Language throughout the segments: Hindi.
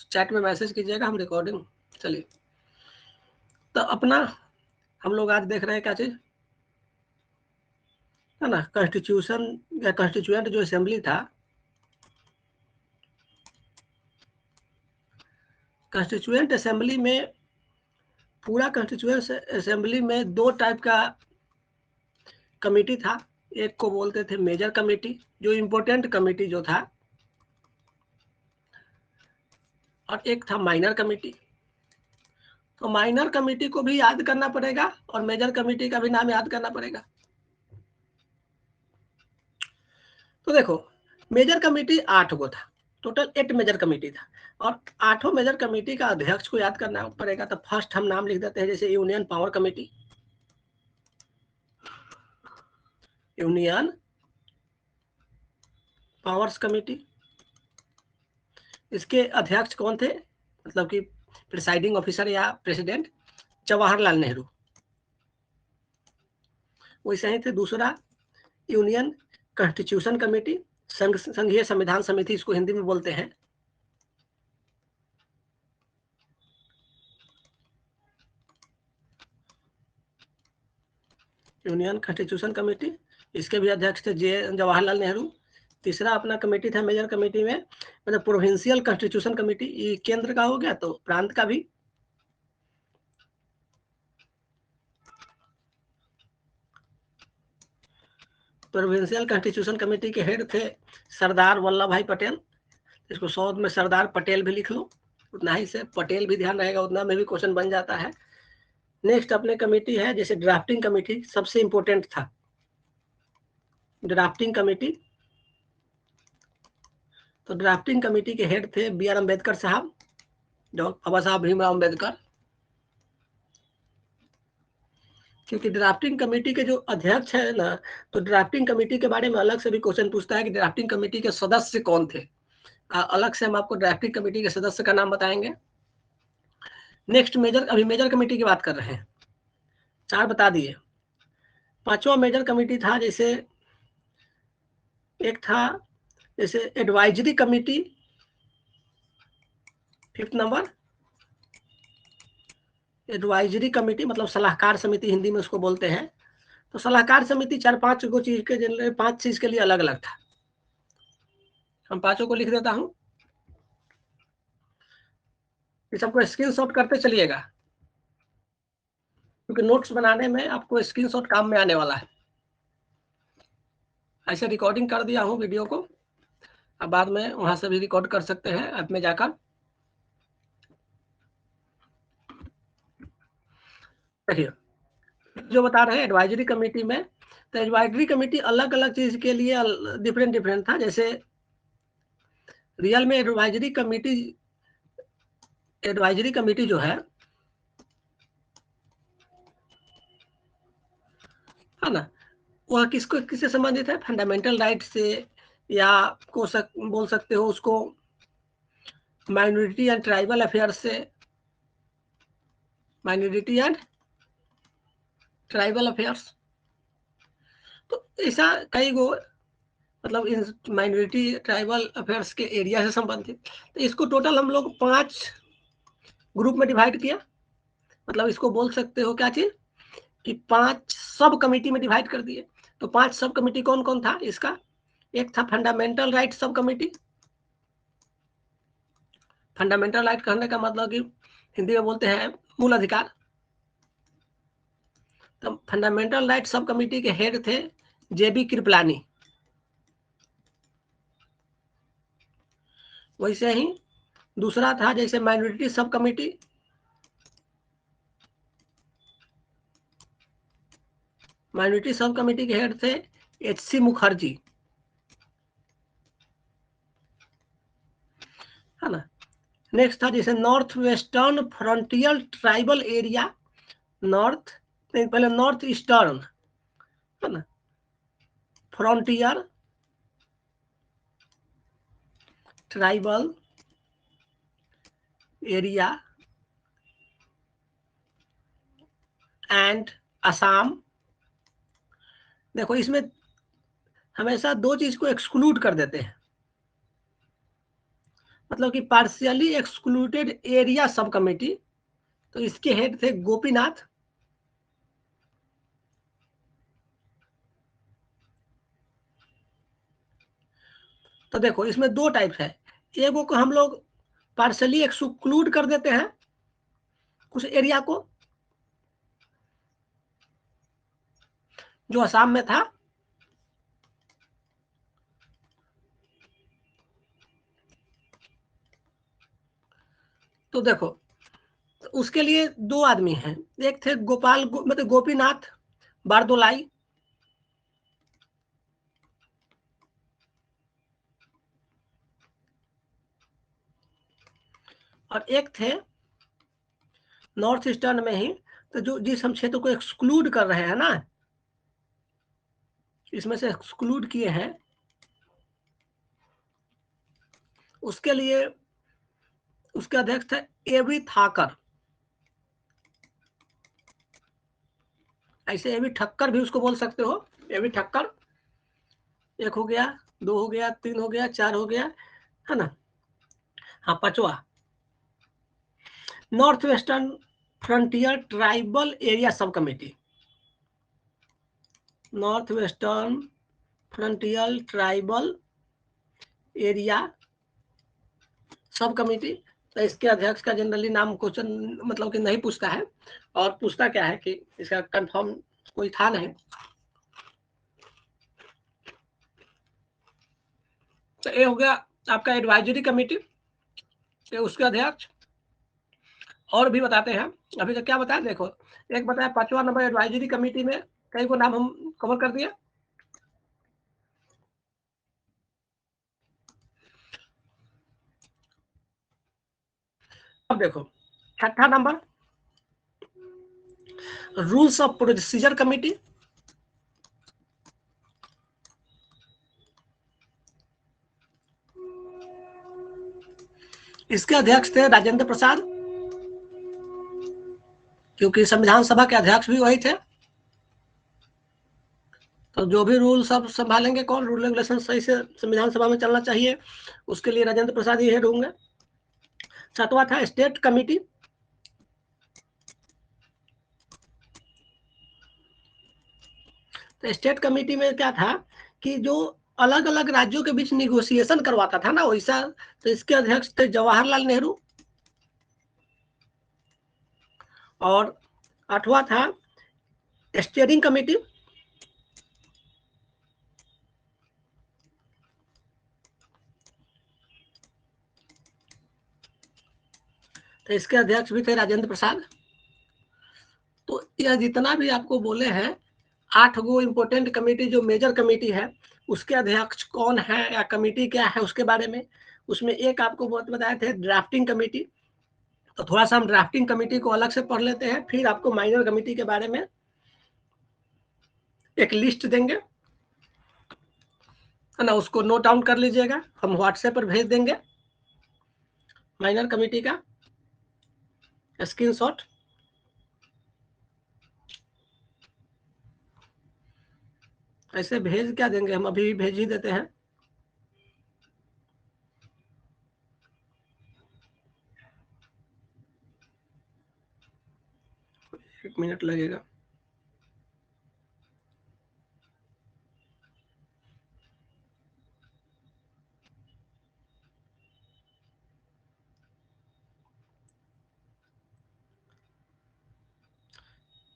चैट में मैसेज कीजिएगा, हम रिकॉर्डिंग। चलिए, तो अपना हम लोग आज देख रहे हैं क्या चीज है ना, कॉन्स्टिट्यूशन या कॉन्स्टिट्यूएंट जो असेंबली था, कॉन्स्टिट्यूएंट असेंबली में पूरा कॉन्स्टिट्यूएंट असेंबली में दो टाइप का कमेटी था। एक को बोलते थे मेजर कमेटी, जो इम्पोर्टेंट कमेटी जो था, और एक था माइनर कमेटी। तो माइनर कमेटी को भी याद करना पड़ेगा और मेजर कमेटी का भी नाम याद करना पड़ेगा। तो देखो, मेजर कमेटी 8 गो था, टोटल 8 मेजर कमेटी था, और 8 मेजर कमेटी का अध्यक्ष को याद करना पड़ेगा। तो फर्स्ट हम नाम लिख देते हैं, जैसे union power committee, union powers committee. इसके अध्यक्ष कौन थे, मतलब कि प्रिसाइडिंग ऑफिसर या प्रेसिडेंट, जवाहरलाल नेहरू। वैसे ही थे दूसरा यूनियन कॉन्स्टिट्यूशन कमेटी, संघीय संविधान समिति इसको हिंदी में बोलते हैं। यूनियन कॉन्स्टिट्यूशन कमेटी, इसके भी अध्यक्ष थे जवाहरलाल नेहरू। तीसरा अपना कमेटी था मेजर कमेटी में, मतलब प्रोविंशियल कॉन्स्टिट्यूशन कमेटी, ये केंद्र का हो गया, तो प्रांत का भी। प्रोविंशियल कॉन्स्टिट्यूशन कमेटी के हेड थे सरदार वल्लभ भाई पटेल। इसको शॉर्ट में सरदार पटेल भी लिख लो, उतना ही से पटेल भी ध्यान रहेगा, उतना में भी क्वेश्चन बन जाता है। नेक्स्ट अपने कमेटी है जैसे ड्राफ्टिंग कमेटी, सबसे इंपॉर्टेंट था ड्राफ्टिंग कमेटी। तो ड्राफ्टिंग कमेटी के हेड थे बी आर अम्बेडकर साहब, बाबा साहब भीमराव अम्बेडकर। क्योंकि ड्राफ्टिंग कमेटी के जो अध्यक्ष है ना, तो ड्राफ्टिंग कमेटी के बारे में अलग से भी क्वेश्चन पूछता है कि ड्राफ्टिंग कमेटी के सदस्य कौन थे। अलग से हम आपको ड्राफ्टिंग कमेटी के सदस्य का नाम बताएंगे। नेक्स्ट मेजर, अभी मेजर कमेटी की बात कर रहे हैं, 4 बता दिए। पांचवा मेजर कमेटी था, जैसे एक था जैसे advisory committee, 5th number advisory committee, मतलब सलाहकार समिति हिंदी में उसको बोलते हैं। तो सलाहकार समिति 4-5 गो चीज के 5 चीज के लिए अलग अलग था। हम 5 को लिख देता हूं, इस सबको स्क्रीनशॉट करते चलिएगा, क्योंकि नोट्स बनाने में आपको स्क्रीनशॉट काम में आने वाला है। ऐसे रिकॉर्डिंग कर दिया हूं वीडियो को, अब बाद में वहां से भी रिकॉर्ड कर सकते हैं ऐप में जाकर। देखिए, जो बता रहे हैं एडवाइजरी कमेटी में, तो एडवाइजरी कमेटी अलग अलग चीज के लिए डिफरेंट डिफरेंट था। जैसे रियल में एडवाइजरी कमेटी जो है ना, वह किससे संबंधित है, फंडामेंटल राइट से, या बोल सकते हो उसको माइनॉरिटी एंड ट्राइबल अफेयर्स से, माइनॉरिटी एंड ट्राइबल अफेयर्स। तो ऐसा कई गो, मतलब इन माइनॉरिटी ट्राइबल अफेयर्स के एरिया से संबंधित। तो इसको टोटल हम लोग 5 ग्रुप में डिवाइड किया, मतलब इसको बोल सकते हो क्या चीज कि 5 सब कमिटी में डिवाइड कर दिए। तो 5 सब कमिटी कौन कौन था इसका, एक था फंडामेंटल राइट सब कमिटी। फंडामेंटल राइट कहने का मतलब कि हिंदी में बोलते हैं मूल अधिकार। तो फंडामेंटल राइट सब कमिटी के हेड थे जेबी कृपलानी। वैसे ही दूसरा था जैसे माइनॉरिटी सब कमिटी, माइनॉरिटी सब कमिटी के हेड थे एच.सी. मुखर्जी, है ना। नेक्स्ट था जैसे north western frontier tribal area, north नहीं, पहले नॉर्थ ईस्टर्न, है ना, frontier tribal area and Assam. देखो, इसमें हमेशा 2 चीज को एक्सक्लूड कर देते हैं। मतलब कि partially excluded area sub committee, तो इसके हेड थे गोपीनाथ। तो देखो इसमें दो टाइप्स है, एगो को हम लोग पार्शियली एक्सक्लूड कर देते हैं उस एरिया को जो असम में था, तो देखो तो उसके लिए दो आदमी हैं, एक थे मतलब गोपीनाथ बारदोलाई, और एक थे नॉर्थ ईस्टर्न में ही, तो जो जिस हम क्षेत्र को एक्सक्लूड कर रहे हैं ना, इसमें से एक्सक्लूड किए हैं, उसके लिए उसके अध्यक्ष थे एवी थाकर, ऐसे एवी ठक्कर भी उसको बोल सकते हो, एवी ठक्कर। एक हो गया, दो हो गया, तीन हो गया, चार हो गया, है ना। हाँ, पांचवा, north western frontier tribal area sub committee, north western frontier tribal area sub committee. तो इसके अध्यक्ष का जनरली नाम क्वेश्चन मतलब कि नहीं पूछता है, और पूछता क्या है कि इसका कंफर्म कोई था नहीं। तो ये हो गया आपका एडवाइजरी कमेटी, उसके अध्यक्ष। और भी बताते हैं, अभी तक क्या बताया देखो, एक बताया 5वां नंबर एडवाइजरी कमेटी में कई को नाम हम कवर कर दिया। अब देखो 6ठा नंबर रूल्स ऑफ प्रोसीजर कमेटी, इसके अध्यक्ष थे राजेंद्र प्रसाद, क्योंकि संविधान सभा के अध्यक्ष भी वही थे। तो जो भी रूल सब संभालेंगे कौन, रूल रेगुलेशन सही से संविधान सभा में चलना चाहिए, उसके लिए राजेंद्र प्रसाद ही हेड होंगे। 7वां था स्टेट कमेटी, तो स्टेट कमेटी में क्या था कि जो अलग अलग राज्यों के बीच निगोशिएशन करवाता था ना वैसा, तो इसके अध्यक्ष थे जवाहरलाल नेहरू। और 8वां था स्टीयरिंग कमेटी, तो इसके अध्यक्ष भी थे राजेंद्र प्रसाद। तो यह जितना भी आपको बोले हैं 8 गो इम्पोर्टेंट कमेटी, जो मेजर कमेटी है उसके अध्यक्ष कौन है या कमेटी क्या है उसके बारे में, उसमें एक आपको बहुत बताए थे ड्राफ्टिंग कमेटी। तो थोड़ा सा हम ड्राफ्टिंग कमेटी को अलग से पढ़ लेते हैं, फिर आपको माइनर कमेटी के बारे में एक लिस्ट देंगे, है ना, उसको नोट डाउन कर लीजिएगा, हम व्हाट्सएप पर भेज देंगे माइनर कमेटी का स्क्रीनशॉट। ऐसे भेज क्या देंगे, हम अभी भेज ही देते हैं। एक मिनट लगेगा।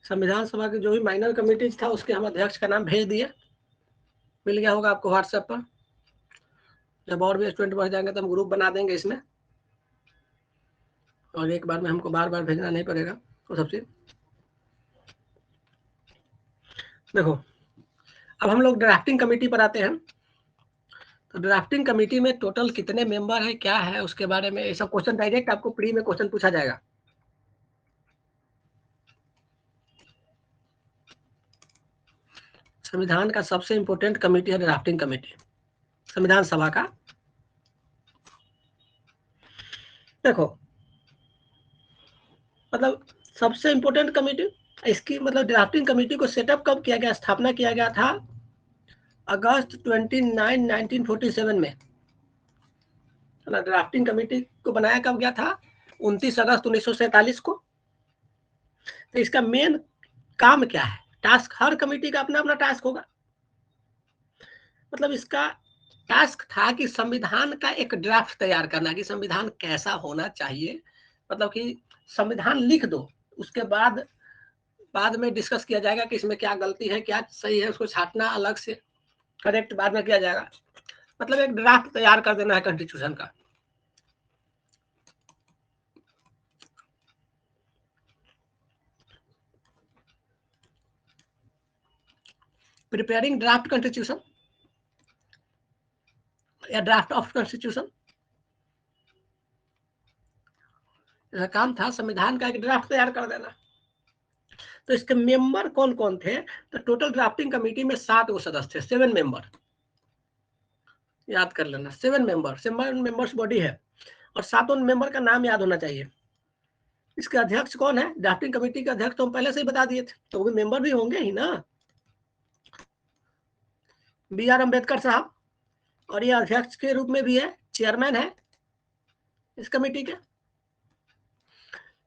संविधान सभा की जो भी माइनर कमेटी था उसके हम अध्यक्ष का नाम भेज दिए, मिल गया होगा आपको व्हाट्सएप पर। जब और भी स्टूडेंट बढ़ जाएंगे तो हम ग्रुप बना देंगे इसमें, और एक बार में हमको बार बार भेजना नहीं पड़ेगा। तो सबसे देखो, अब हम लोग ड्राफ्टिंग कमेटी पर आते हैं। तो ड्राफ्टिंग कमेटी में टोटल कितने मेंबर है, क्या है, उसके बारे में ये सब क्वेश्चन डायरेक्ट आपको प्री में क्वेश्चन पूछा जाएगा। संविधान का सबसे इंपॉर्टेंट कमेटी है ड्राफ्टिंग कमेटी, संविधान सभा का। देखो मतलब सबसे इंपॉर्टेंट कमेटी, इसकी मतलब ड्राफ्टिंग कमेटी को सेटअप कब किया गया, स्थापना किया गया था अगस्त 29, 1947 में। ड्राफ्टिंग कमेटी को बनाया कब गया था? 29 अगस्त 1947 को। तो इसका मेन काम क्या है? टास्क, हर कमेटी का अपना अपना टास्क होगा। मतलब इसका टास्क था कि संविधान का एक ड्राफ्ट तैयार करना, कि संविधान कैसा होना चाहिए। मतलब कि संविधान लिख दो, उसके बाद में डिस्कस किया जाएगा कि इसमें क्या गलती है, क्या सही है, उसको छांटना अलग से, करेक्ट बाद में किया जाएगा। मतलब एक ड्राफ्ट तैयार कर देना है कॉन्स्टिट्यूशन का। प्रिपेयरिंग ड्राफ्ट कॉन्स्टिट्यूशन या ड्राफ्ट ऑफ कॉन्स्टिट्यूशन, इसका काम था संविधान का एक ड्राफ्ट तैयार कर देना। तो इसके मेंबर कौन कौन थे? तो टोटल ड्राफ्टिंग कमेटी में 7 वो सदस्य थे, 7 मेंबर, याद कर लेना। 7 मेंबर्स बॉडी है, और 7 मेंबर का नाम याद होना चाहिए। इसके अध्यक्ष कौन है? ड्राफ्टिंग कमेटी के अध्यक्ष तो हम पहले से ही बता दिए थे, तो वो मेंबर भी होंगे ही ना, BR अम्बेडकर साहब। और ये अध्यक्ष के रूप में भी है, चेयरमैन है इस कमेटी के।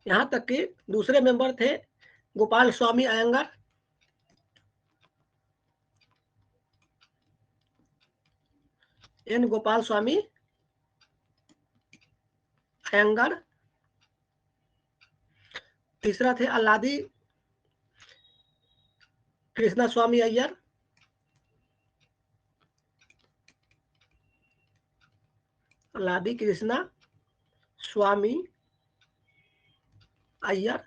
यहाँ तक कि दूसरे मेंबर थे गोपाल स्वामी अयंगर, गोपाल स्वामी अयंगर। तीसरा थे अल्लादी कृष्णा स्वामी अय्यर, अल्लादी कृष्णा स्वामी अय्यर।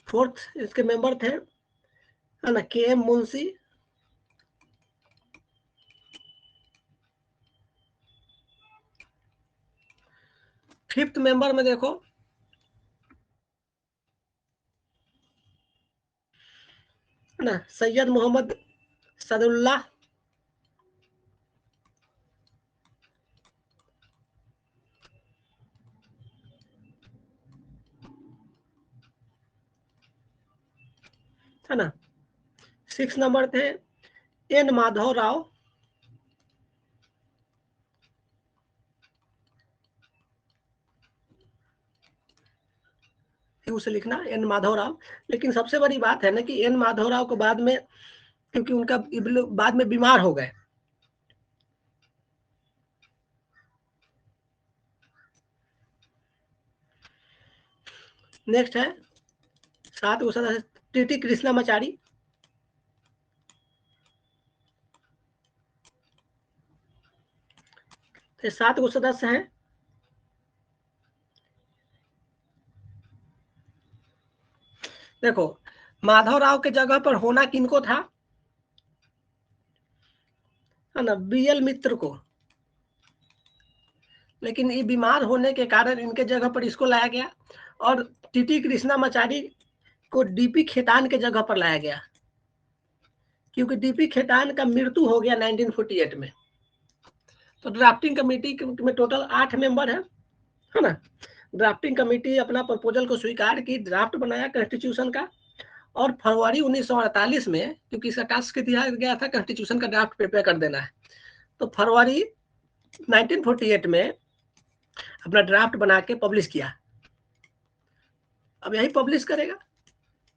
फोर्थ इसके मेंबर थे है ना KM मुंशी, फिफ्थ मेंबर में देखो है ना सैयद मोहम्मद सदुल्लाह, है ना। 6 नंबर थे N माधव राव, उसे लिखना N माधव राव। लेकिन सबसे बड़ी बात है ना कि N माधव राव को बाद में, क्योंकि उनका बाद में बीमार हो गए। नेक्स्ट है 7 वो सदस्य TT कृष्णामाचारी, तो 7 वो सदस्य हैं। देखो माधव राव के जगह पर होना किनको था, है ना BL मित्र को, लेकिन ये बीमार होने के कारण इनके जगह पर इसको लाया गया, और TT कृष्णामाचारी को DP खेतान के जगह पर लाया गया, क्योंकि DP खेतान का मृत्यु हो गया 1948 में। तो ड्राफ्टिंग कमेटी में टोटल 8 मेंबर है ना। ड्राफ्टिंग कमेटी अपना प्रपोजल को स्वीकार की, ड्राफ्ट बनाया कॉन्स्टिट्यूशन का, और फरवरी 1948 में, क्योंकि इसका टास्क दिया गया था कॉन्स्टिट्यूशन का ड्राफ्ट प्रिपेयर कर देना है, तो फरवरी 1948 में अपना ड्राफ्ट बना के पब्लिश किया। अब यही पब्लिश करेगा,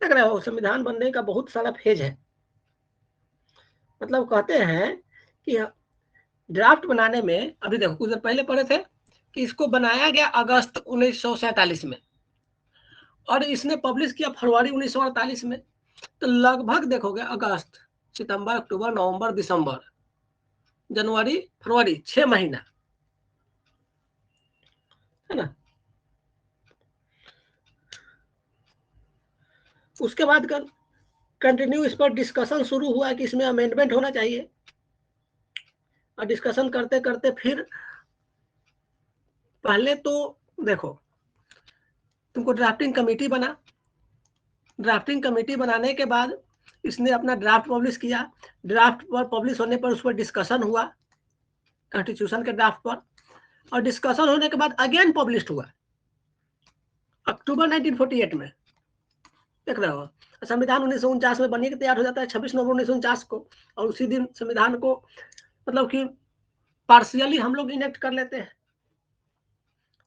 लग रहा हो संविधान बनने का बहुत सारा फेज है। मतलब कहते हैं कि ड्राफ्ट बनाने में, अभी देखो कुछ देर पहले पढ़े थे कि इसको बनाया गया अगस्त 1947 में, और इसने पब्लिश किया फरवरी 1948 में। तो लगभग देखोगे अगस्त, सितंबर, अक्टूबर, नवंबर, दिसंबर, जनवरी, फरवरी, 6 महीना, है ना। उसके बाद कंटिन्यू इस पर डिस्कशन शुरू हुआ कि इसमें अमेंडमेंट होना चाहिए, और डिस्कशन करते करते फिर पहले तो देखो तुमको ड्राफ्टिंग कमेटी बना, ड्राफ्टिंग कमेटी बनाने के बाद इसने अपना ड्राफ्ट पब्लिश किया, ड्राफ्ट पर पब्लिश होने पर उस पर डिस्कशन हुआ कॉन्स्टिट्यूशन के ड्राफ्ट पर, और डिस्कशन होने के बाद अगेन पब्लिश हुआ अक्टूबर 1948 में, देख रहे हो। संविधान 1949 में बनने के तैयार हो जाता है 26 नवंबर 1949 को, और उसी दिन संविधान को मतलब कि पार्शियली हम लोग इनेक्ट कर लेते हैं।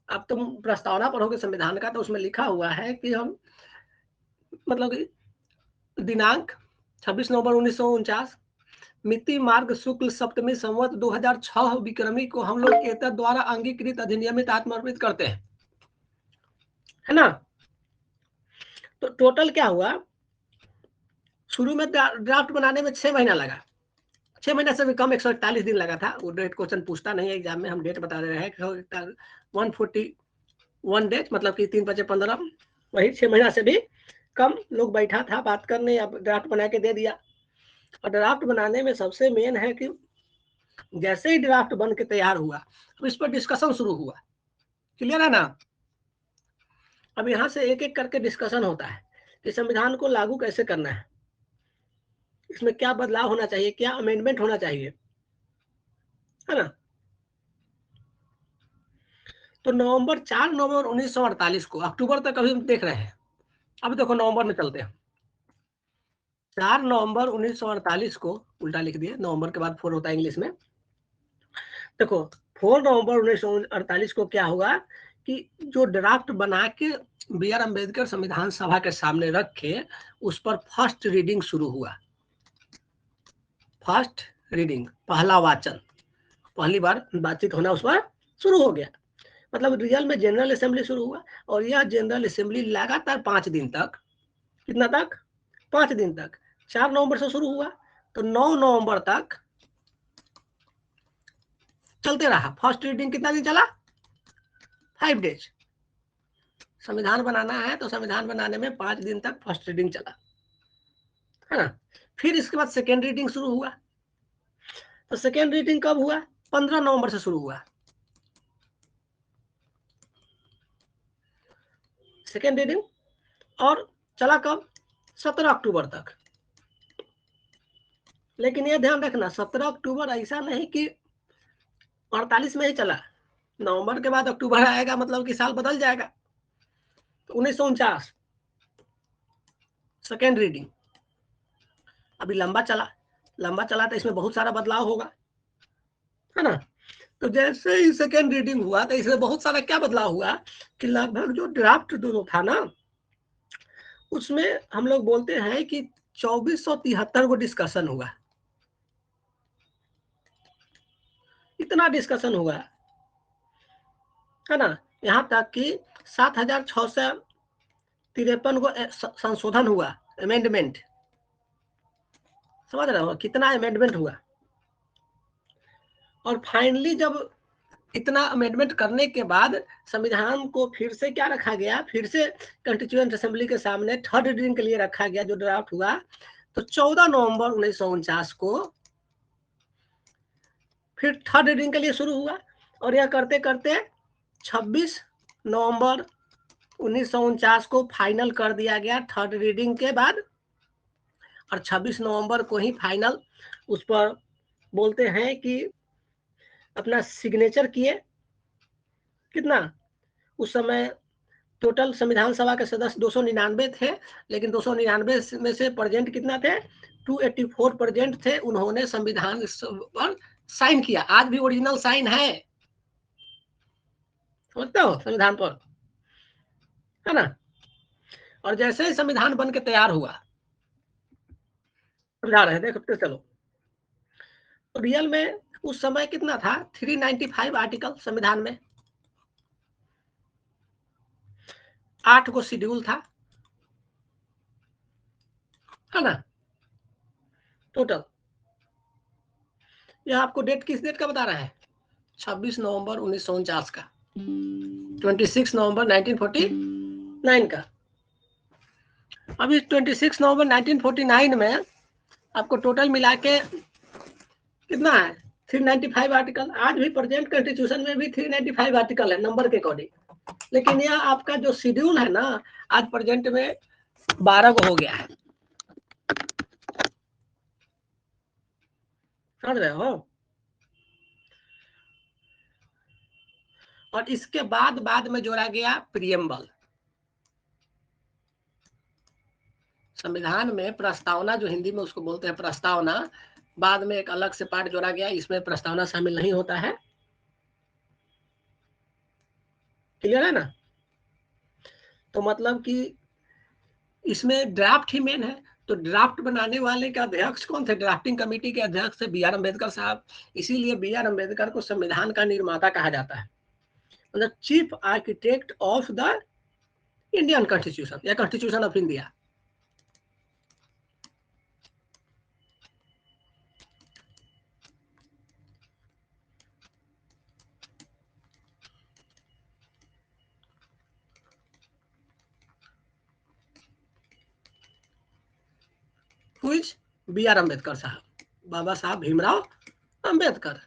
अब तुम प्रस्तावना पढ़ोगे संविधान का, तो उसमें लिखा हुआ है कि हम मतलब दिनांक 26 नवंबर 1949, मिति मार्ग शुक्ल सप्तमी संवत 2006 विक्रमी को हम लोग एतद द्वारा अंगीकृत अधिनियमित आत्मर्पित करते हैं, है ना। तो टोटल क्या हुआ, शुरू में ड्राफ्ट बनाने में 6 महीना लगा, 6 महीने से भी कम, 141 दिन लगा था। वो डेट क्वेश्चन पूछता नहीं है एग्जाम में, हम डेट बता दे रहे हैं 141 डेज, मतलब कि 3 5 15, वही 6 महीना से भी कम लोग बैठा था बात करने, अब ड्राफ्ट बना के दे दिया। और ड्राफ्ट बनाने में सबसे मेन है कि जैसे ही ड्राफ्ट बन के तैयार हुआ, तो इस पर डिस्कशन शुरू हुआ। क्लियर है ना। अब यहाँ से एक एक करके डिस्कशन होता है कि संविधान को लागू कैसे करना है, इसमें क्या बदलाव होना चाहिए, क्या अमेंडमेंट होना चाहिए, है ना। तो 4 नवंबर 1948 को, अक्टूबर तक अभी हम देख रहे हैं, अब देखो नवंबर में चलते हैं। 4 नवंबर 1948 को, उल्टा लिख दिए, नवंबर के बाद 4 होता है इंग्लिश में। देखो 4 नवंबर 1948 को क्या हुआ कि जो ड्राफ्ट बना के बी.आर. अम्बेडकर संविधान सभा के सामने रख के उस पर फर्स्ट रीडिंग शुरू हुआ। फर्स्ट रीडिंग, पहला वाचन, पहली बार बातचीत होना उस पर शुरू हो गया। मतलब रियल में जनरल असेंबली शुरू हुआ, और यह जनरल असेंबली लगातार 5 दिन तक, कितना तक, 5 दिन तक, 4 नवंबर से शुरू हुआ तो 9 नवंबर तक चलते रहा। फर्स्ट रीडिंग कितना दिन चला, 5 डेज। संविधान बनाना है तो संविधान बनाने में 5 दिन तक फर्स्ट रीडिंग चला, है ना। फिर इसके बाद सेकेंड रीडिंग शुरू हुआ। तो सेकेंड रीडिंग कब हुआ, 15 नवंबर से शुरू हुआ सेकेंड रीडिंग, और चला कब, 17 अक्टूबर तक। लेकिन ये ध्यान रखना, 17 अक्टूबर ऐसा नहीं कि 48 में ही चला, नवंबर के बाद अक्टूबर आएगा, मतलब कि साल बदल जाएगा। तो 1949 सेकेंड रीडिंग, अभी लंबा चला, लंबा चला तो इसमें बहुत सारा बदलाव होगा, है ना। तो जैसे ही सेकेंड रीडिंग हुआ तो इसमें बहुत सारा क्या बदलाव हुआ कि लगभग जो ड्राफ्ट जो था ना, उसमें हम लोग बोलते हैं कि 2473 को डिस्कशन हुआ, इतना डिस्कशन हुआ, है ना। यहाँ तक कि 7653 को संशोधन हुआ, अमेंडमेंट, समझ रहे हो कितना अमेंडमेंट हुआ। और फाइनली जब इतना अमेंडमेंट करने के बाद संविधान को फिर से क्या रखा गया, फिर से कंस्टिट्यूएंट असेंबली के सामने थर्ड रीडिंग के लिए रखा गया, जो ड्राफ्ट हुआ। तो 14 नवंबर 1949 को फिर थर्ड रीडिंग के लिए शुरू हुआ, और यह करते करते 26 नवंबर 1949 को फाइनल कर दिया गया थर्ड रीडिंग के बाद। और 26 नवंबर को ही फाइनल उस पर बोलते हैं कि अपना सिग्नेचर किए। कितना, उस समय टोटल संविधान सभा के सदस्य 299 थे, लेकिन 299 में से प्रेजेंट कितना थे, 284 प्रेजेंट थे। उन्होंने संविधान पर साइन किया, आज भी ओरिजिनल साइन है, समझते हो, संविधान पर, है ना। और जैसे ही संविधान बन के तैयार हुआ, समझा रहे देखते चलो, तो रियल में उस समय कितना था, 395 आर्टिकल संविधान में, 8 को शेड्यूल था, है ना, टोटल। यह आपको डेट किस डेट का बता रहा है, 26 नवंबर 1949 का, 26 नवंबर 1949 का। अभी 26 नवंबर 1949 में आपको टोटल मिला के कितना है, 395 आर्टिकल। आज भी प्रेजेंट कॉन्स्टिट्यूशन में भी 395 आर्टिकल है नंबर के अकॉर्डिंग, लेकिन यह आपका जो शेड्यूल है ना, आज प्रेजेंट में 12 को हो गया है, समझ रहे हो। और इसके बाद में जोड़ा गया प्रियम्बल। संविधान में प्रस्तावना, जो हिंदी में उसको बोलते हैं प्रस्तावना, बाद में एक अलग से पार्ट जोड़ा गया, इसमें प्रस्तावना शामिल नहीं होता है। क्लियर है ना? तो मतलब कि इसमें ड्राफ्ट ही मेन है। तो ड्राफ्ट बनाने वाले के अध्यक्ष कौन थे? ड्राफ्टिंग कमेटी के अध्यक्ष थे बी आर अम्बेडकर साहब। इसीलिए बी आर अम्बेडकर को संविधान का निर्माता कहा जाता है, मतलब chief architect of the Indian constitution या constitution of India. B R Ambedkar Saheb, Baba Saheb Bhimrao Ambedkar.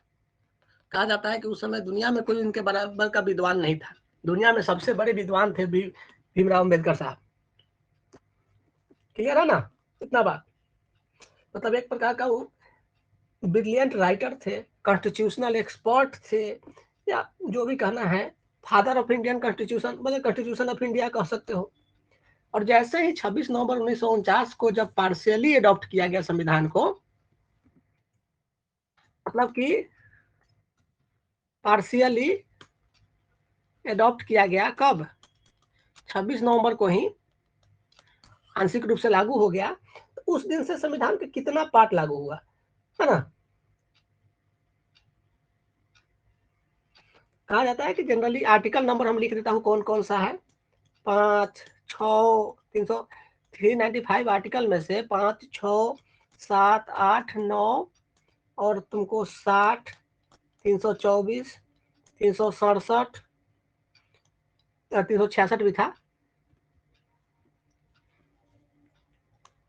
कहा जाता है कि उस समय दुनिया में कोई इनके बराबर का विद्वान नहीं था, दुनिया में सबसे बड़े विद्वान थे भीमराव अम्बेडकर साहब। क्लियर है ना? इतना बात, मतलब एक प्रकार का वो ब्रिलियंट राइटर थे, कॉन्स्टिट्यूशनल एक्सपर्ट थे, या जो भी कहना है, फादर ऑफ इंडियन कॉन्स्टिट्यूशन, मतलब कॉन्स्टिट्यूशन ऑफ इंडिया कह सकते हो। और जैसे ही 26 नवंबर 1949 को जब पार्शियली अडॉप्ट किया गया संविधान को, मतलब कि पार्शियली अडॉप्ट किया गया, कब? 26 नवंबर को ही आंशिक रूप से लागू हो गया। तो उस दिन से संविधान का कितना पार्ट लागू हुआ, है ना? कहा जाता है कि जनरली आर्टिकल नंबर हम लिख देता हूं कौन कौन सा है। 5, 6, 395 आर्टिकल में से 5, 6, 7, 8, 9 और तुमको 60, 324, 367, 366 भी था,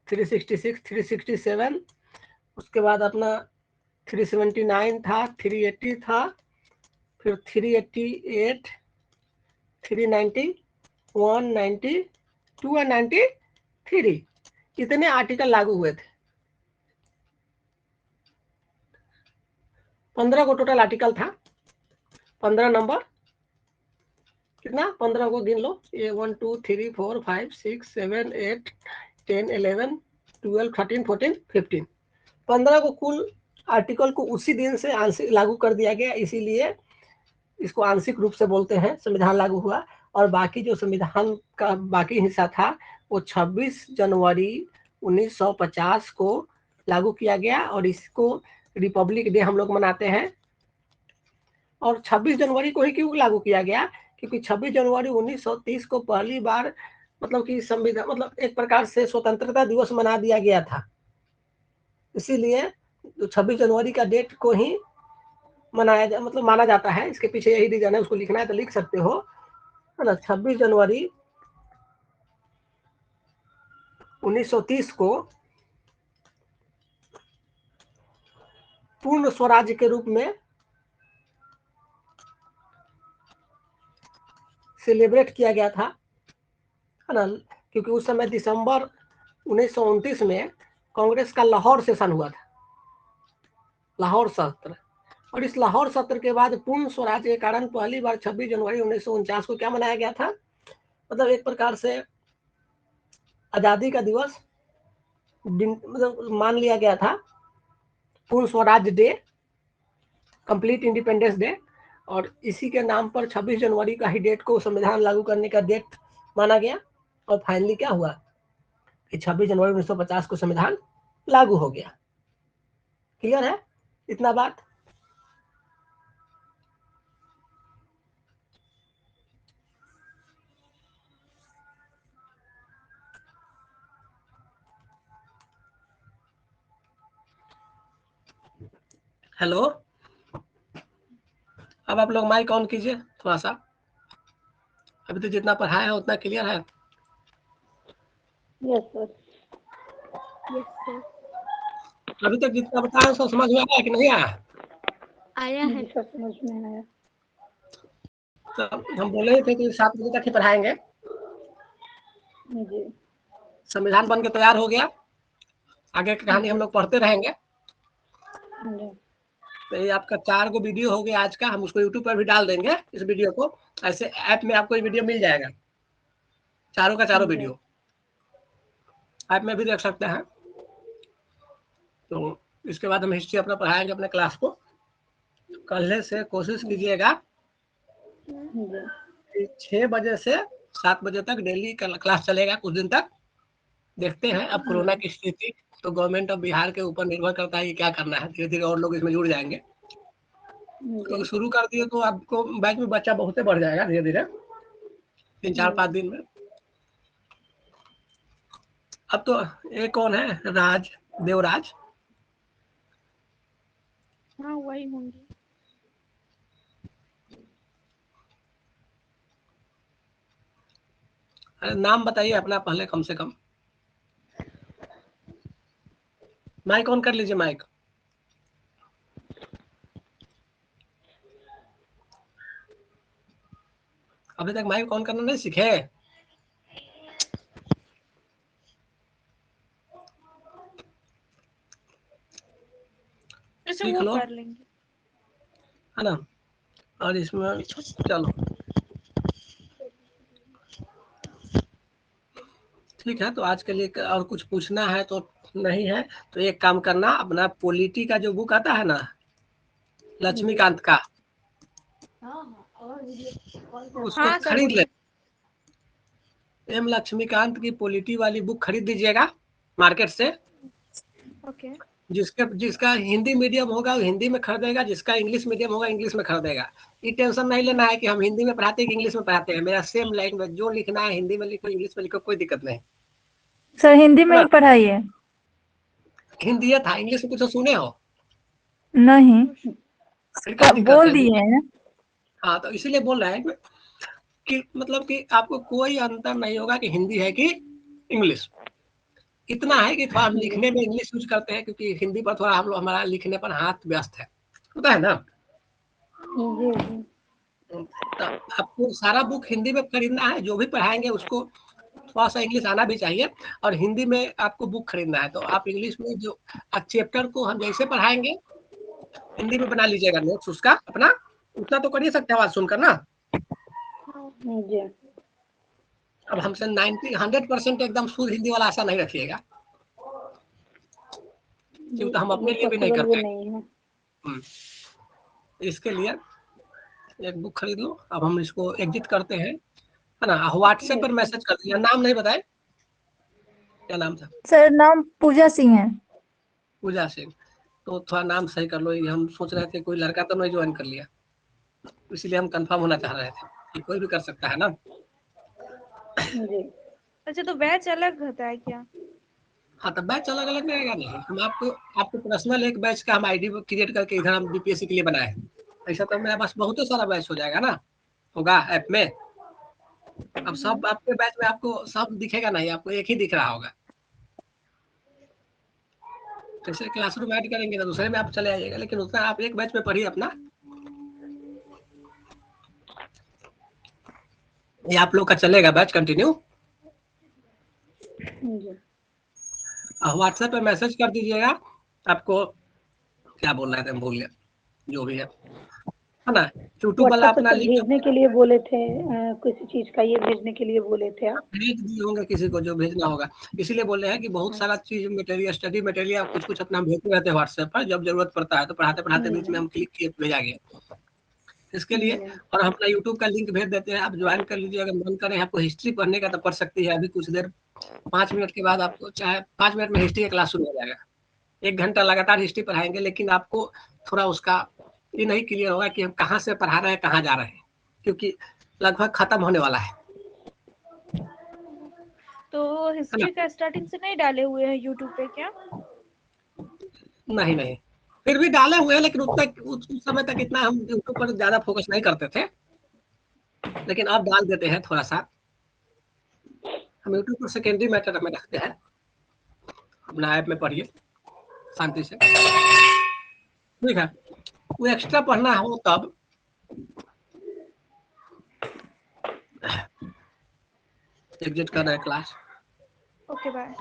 366, 367, उसके बाद अपना 379 था, 380 था, फिर 388, 390, 192 और 93, इतने आर्टिकल लागू हुए थे। 15 को टोटल आर्टिकल था। 15 नंबर कितना? 15 को गिन लो, ये 1 2 3 4 5 6 7 8 10 11 12 13 14 15, 15 को कुल आर्टिकल को उसी दिन से आंशिक लागू कर दिया गया, इसीलिए इसको आंशिक रूप से बोलते हैं संविधान लागू हुआ। और बाकी जो संविधान का बाकी हिस्सा था वो 26 जनवरी 1950 को लागू किया गया, और इसको रिपब्लिक डे हम लोग मनाते हैं। और 26 जनवरी को ही क्यों लागू किया गया? क्योंकि 26 जनवरी 1930 को पहली बार मतलब कि संविधान, मतलब एक प्रकार से स्वतंत्रता दिवस मना दिया गया था, इसीलिए 26 जनवरी का डेट को ही मनाया मतलब माना जाता है। इसके पीछे यही रीजन है, उसको लिखना है तो लिख सकते हो, है ना? 26 जनवरी 1930 को पूर्ण स्वराज्य के रूप में सेलिब्रेट किया गया था, है ना? क्योंकि उस समय दिसंबर 1929 में कांग्रेस का लाहौर सेशन हुआ था, लाहौर सत्र। और इस लाहौर सत्र के बाद पूर्ण स्वराज्य के कारण पहली बार 26 जनवरी 1949 को क्या मनाया गया था? मतलब एक प्रकार से आजादी का दिवस मतलब मान लिया गया था, पूर्ण Swaraj day, complete independence day. और इसी के नाम पर 26 जनवरी का ही डेट को संविधान लागू करने का डेट माना गया। और फाइनली क्या हुआ कि 26 जनवरी 1950 को संविधान लागू हो गया। क्लियर है इतना बात? हेलो, अब आप लोग माइक ऑन कीजिए थोड़ा सा। अभी तो जितना पढ़ाया है उतना क्लियर है? Yes sir. Yes sir. अभी तक जितना बताया सब समझ में आया कि नहीं आया? आया है सर, समझ में आया। तो हम बोले थे कि 7 बजे तक ही पढ़ाएंगे। जी। संविधान बन के तैयार हो गया, आगे की कहानी हम लोग पढ़ते रहेंगे। जी। तो ये आपका 4 गो वीडियो हो गया आज का, हम उसको यूट्यूब पर भी डाल देंगे इस वीडियो को। ऐसे ऐप में आपको ये वीडियो मिल जाएगा, चारों का चारों वीडियो ऐप में भी देख सकते हैं। तो इसके बाद हम हिस्ट्री अपना पढ़ाएंगे अपने क्लास को। कल से कोशिश कीजिएगा 6 बजे से 7 बजे तक डेली क्लास चलेगा कुछ दिन तक। देखते हैं अब कोरोना की स्थिति तो गवर्नमेंट ऑफ बिहार के ऊपर निर्भर करता है कि क्या करना है। धीरे धीरे और लोग इसमें जुड़ जाएंगे। तो शुरू कर दिए तो आपको बैच में बच्चा बहुत बढ़ जाएगा धीरे धीरे 3-4-5 दिन में। अब तो एक कौन है, राज देवराज? हाँ वही होंगी। नाम बताइए अपना पहले कम से कम। माइक ऑन कर लीजिए माइक। अभी तक माइक ऑन करना नहीं सीखे? सीख लो कर लेंगे है ना। और इसमें चलो ठीक है। तो आज के लिए और कुछ पूछना है तो नहीं है तो एक काम करना, अपना पॉलिटी का जो बुक आता है ना लक्ष्मीकांत का, उसको खरीद ले। एम लक्ष्मीकांत की पॉलिटी वाली बुक खरीद दीजिएगा मार्केट से। ओके। जिसका हिंदी मीडियम होगा वो हिंदी में खरीदेगा, जिसका इंग्लिश मीडियम होगा इंग्लिश में खरीदेगा। ये टेंशन नहीं लेना है कि हम हिंदी में पढ़ाते हैं कि इंग्लिश में पढ़ाते हैं। मेरा सेम लैंग्वेज, जो लिखना है हिंदी में लिखो इंग्लिश में लिखो, कोई दिक्कत नहीं। सर हिंदी में ही पढ़ाइए। हिंदी था, इंग्लिश में कुछ सुने हो? नहीं फिर क्या दिक्कत बोल है? दिए हैं। हाँ तो इसीलिए बोल रहे हैं कि मतलब कि आपको कोई अंतर नहीं होगा कि हिंदी है कि इंग्लिश। इतना है कि थोड़ा हम लिखने में इंग्लिश यूज करते हैं क्योंकि हिंदी पर थोड़ा हम लोग हमारा लिखने पर हाथ व्यस्त है, होता है ना। तो आपको सारा बुक हिंदी में खरीदना है, जो भी पढ़ाएंगे उसको थोड़ा सा इंग्लिश आना भी चाहिए। और हिंदी में आपको बुक खरीदना है तो आप इंग्लिश में जो चैप्टर को हम जैसे पढ़ाएंगे हिंदी में बना लीजिएगा नोट्स उसका अपना। उतना तो कर ही सकते हैं आवाज सुनकर ना। अब हमसे 100% एकदम शुद्ध हिंदी वाला आशा नहीं रखिएगा, क्योंकि तो हम अपने लिए भी नहीं कर पाएंगे। इसके लिए एक बुक खरीद लो। अब हम इसको एग्जिट करते हैं, है ना। व्हाट्सएप पर मैसेज कर दिया। नाम नहीं बताए, क्या नाम था? सर नाम पूजा सिंह है। पूजा सिंह। तो थोड़ा नाम सही कर लो। ये हम सोच रहे थे कोई लड़का तो नहीं ज्वाइन कर लिया, इसीलिए हम कंफर्म होना चाह रहे थे कि कोई भी कर सकता है ना। अच्छा तो बैच अलग होता है क्या? हाँ तो बैच अलग अलग रहेगा नहीं। हम आपको पर्सनल एक बैच का हम आईडी क्रिएट करके इधर हम बीपीएससी के लिए बनाए। ऐसा तो मेरे पास बहुत सारा बैच हो जाएगा ना, होगा ऐप में। अब सब आपके बैच में आपको सब दिखेगा नहीं, आपको एक ही दिख रहा होगा। जैसे क्लासरूम ऐड करेंगे तो दूसरे में आप चले आइएगा, लेकिन उतना आप एक बैच में पढ़िए अपना। ये आप लोग का चलेगा बैच कंटिन्यू। व्हाट्सएप पे मैसेज कर दीजिएगा। आपको क्या बोल रहे थे हम भूल गए, जो भी है ना। यूट्यूब वाला अपना लिंक भेजने के लिए बोले थे, किसी चीज का ये भेजने के लिए बोले थे आप। भेज दिए होंगे किसी को जो भेजना होगा। इसीलिए बोल रहे हैं कि बहुत सारा चीज मटेरियल, स्टडी मटेरियल कुछ कुछ अपना भेजते रहते हैं व्हाट्सएप पर। जब जरूरत पड़ता है तो पढ़ाते पढ़ाते बीच में हम क्लिक किए भेजा गया इसके लिए। और हम अपना यूट्यूब का लिंक भेज देते हैं, आप ज्वाइन कर लीजिए। अगर मन करे आपको हिस्ट्री पढ़ने का तो पढ़ सकती है। अभी कुछ देर 5 मिनट के बाद आपको, चाहे 5 मिनट में हिस्ट्री का क्लास शुरू हो जाएगा। 1 घंटा लगातार हिस्ट्री पढ़ाएंगे, लेकिन आपको थोड़ा उसका ये नहीं क्लियर होगा कि हम कहाँ से पढ़ा रहे हैं कहाँ जा रहे हैं, क्योंकि लगभग खत्म होने वाला है। तो हिस्ट्री का स्टार्टिंग से नहीं डाले हुए हैं यूट्यूब पे क्या? नहीं फिर भी डाले हुए हैं, लेकिन उतना उस समय तक इतना हम यूट्यूब पर ज्यादा फोकस नहीं करते थे, लेकिन अब डाल देते हैं थोड़ा सा। हम यूट्यूब पर सेकेंडरी मैटर में रखते हैं। अपना ऐप में पढ़िए शांति से, ठीक है। वो एक्स्ट्रा पढ़ना हो तब। एग्जिट कर रहे हैं क्लास। Okay bye.